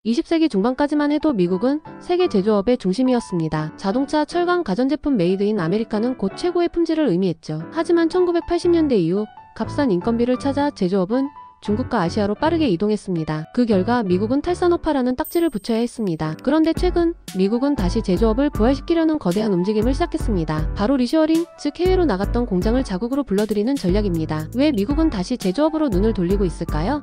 20세기 중반까지만 해도 미국은 세계 제조업의 중심이었습니다. 자동차, 철강, 가전제품 메이드 인 아메리카는 곧 최고의 품질을 의미했죠. 하지만 1980년대 이후 값싼 인건비를 찾아 제조업은 중국과 아시아로 빠르게 이동했습니다. 그 결과 미국은 탈산업화라는 딱지를 붙여야 했습니다. 그런데 최근 미국은 다시 제조업을 부활시키려는 거대한 움직임을 시작했습니다. 바로 리쇼어링, 즉 해외로 나갔던 공장을 자국으로 불러들이는 전략입니다. 왜 미국은 다시 제조업으로 눈을 돌리고 있을까요?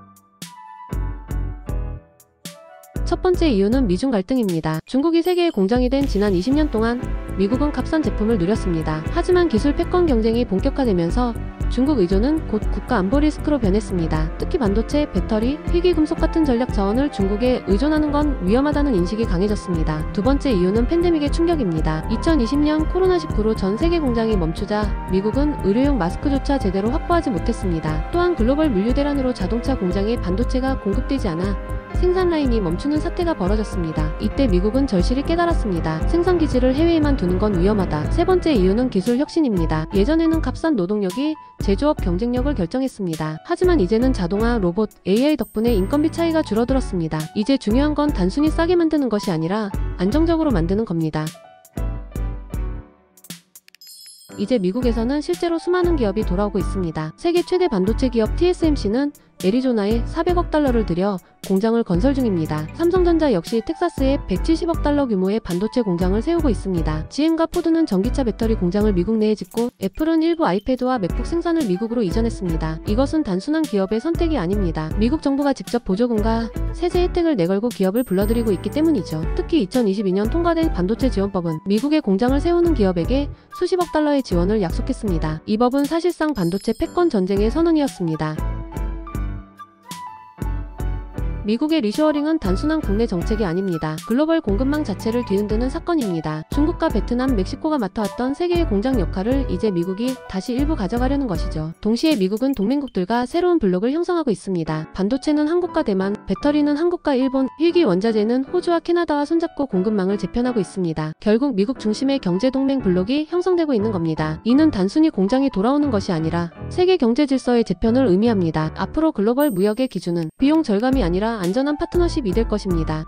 첫 번째 이유는 미중 갈등입니다. 중국이 세계의 공장이 된 지난 20년 동안 미국은 값싼 제품을 누렸습니다. 하지만 기술 패권 경쟁이 본격화되면서 중국 의존은 곧 국가 안보 리스크로 변했습니다. 특히 반도체, 배터리, 희귀금속 같은 전략 자원을 중국에 의존하는 건 위험하다는 인식이 강해졌습니다. 두 번째 이유는 팬데믹의 충격입니다. 2020년 코로나19로 전 세계 공장이 멈추자 미국은 의료용 마스크조차 제대로 확보하지 못했습니다. 또한 글로벌 물류 대란으로 자동차 공장에 반도체가 공급되지 않아 생산 라인이 멈추는 사태가 벌어졌습니다. 이때 미국은 절실히 깨달았습니다. 생산 기지를 해외에만 두는 건 위험하다. 세 번째 이유는 기술 혁신입니다. 예전에는 값싼 노동력이 제조업 경쟁력을 결정했습니다. 하지만 이제는 자동화, 로봇, AI 덕분에 인건비 차이가 줄어들었습니다. 이제 중요한 건 단순히 싸게 만드는 것이 아니라 안정적으로 만드는 겁니다. 이제 미국에서는 실제로 수많은 기업이 돌아오고 있습니다. 세계 최대 반도체 기업 TSMC는 애리조나에 400억 달러를 들여 공장을 건설 중입니다. 삼성전자 역시 텍사스에 170억 달러 규모의 반도체 공장을 세우고 있습니다. GM과 포드는 전기차 배터리 공장을 미국 내에 짓고 애플은 일부 아이패드와 맥북 생산을 미국으로 이전했습니다. 이것은 단순한 기업의 선택이 아닙니다. 미국 정부가 직접 보조금과 세제 혜택을 내걸고 기업을 불러들이고 있기 때문이죠. 특히 2022년 통과된 반도체 지원법은 미국에 공장을 세우는 기업에게 수십억 달러의 지원을 약속했습니다. 이 법은 사실상 반도체 패권 전쟁의 선언이었습니다. 미국의 리쇼어링은 단순한 국내 정책이 아닙니다. 글로벌 공급망 자체를 뒤흔드는 사건입니다. 중국과 베트남, 멕시코가 맡아왔던 세계의 공장 역할을 이제 미국이 다시 일부 가져가려는 것이죠. 동시에 미국은 동맹국들과 새로운 블록을 형성하고 있습니다. 반도체는 한국과 대만, 배터리는 한국과 일본, 희귀 원자재는 호주와 캐나다와 손잡고 공급망을 재편하고 있습니다. 결국 미국 중심의 경제동맹 블록이 형성되고 있는 겁니다. 이는 단순히 공장이 돌아오는 것이 아니라 세계 경제 질서의 재편을 의미합니다. 앞으로 글로벌 무역의 기준은 비용 절감이 아니라 안전한 파트너십이 될 것입니다.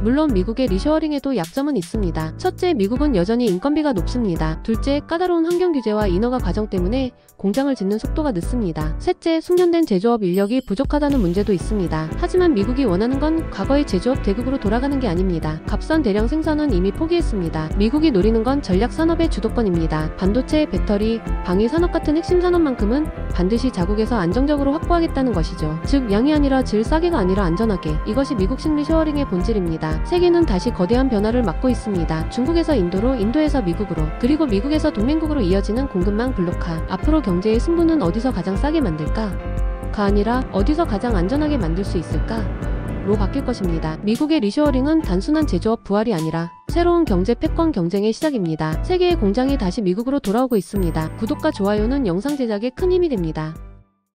물론 미국의 리쇼어링에도 약점은 있습니다. 첫째, 미국은 여전히 인건비가 높습니다. 둘째, 까다로운 환경 규제와 인허가 과정 때문에 공장을 짓는 속도가 늦습니다. 셋째, 숙련된 제조업 인력이 부족하다는 문제도 있습니다. 하지만 미국이 원하는 건 과거의 제조업 대국으로 돌아가는 게 아닙니다. 값싼 대량 생산은 이미 포기했습니다. 미국이 노리는 건 전략 산업의 주도권입니다. 반도체, 배터리, 방위 산업 같은 핵심 산업만큼은 반드시 자국에서 안정적으로 확보하겠다는 것이죠. 즉, 양이 아니라 질, 싸게가 아니라 안전하게. 이것이 미국식 리쇼어링의 본질입니다. 세계는 다시 거대한 변화를 맞고 있습니다. 중국에서 인도로, 인도에서 미국으로, 그리고 미국에서 동맹국으로 이어지는 공급망 블록화. 앞으로 경제의 승부는 어디서 가장 싸게 만들까? 가 아니라 어디서 가장 안전하게 만들 수 있을까? 로 바뀔 것입니다. 미국의 리쇼어링은 단순한 제조업 부활이 아니라 새로운 경제 패권 경쟁의 시작입니다. 세계의 공장이 다시 미국으로 돌아오고 있습니다. 구독과 좋아요는 영상 제작에 큰 힘이 됩니다.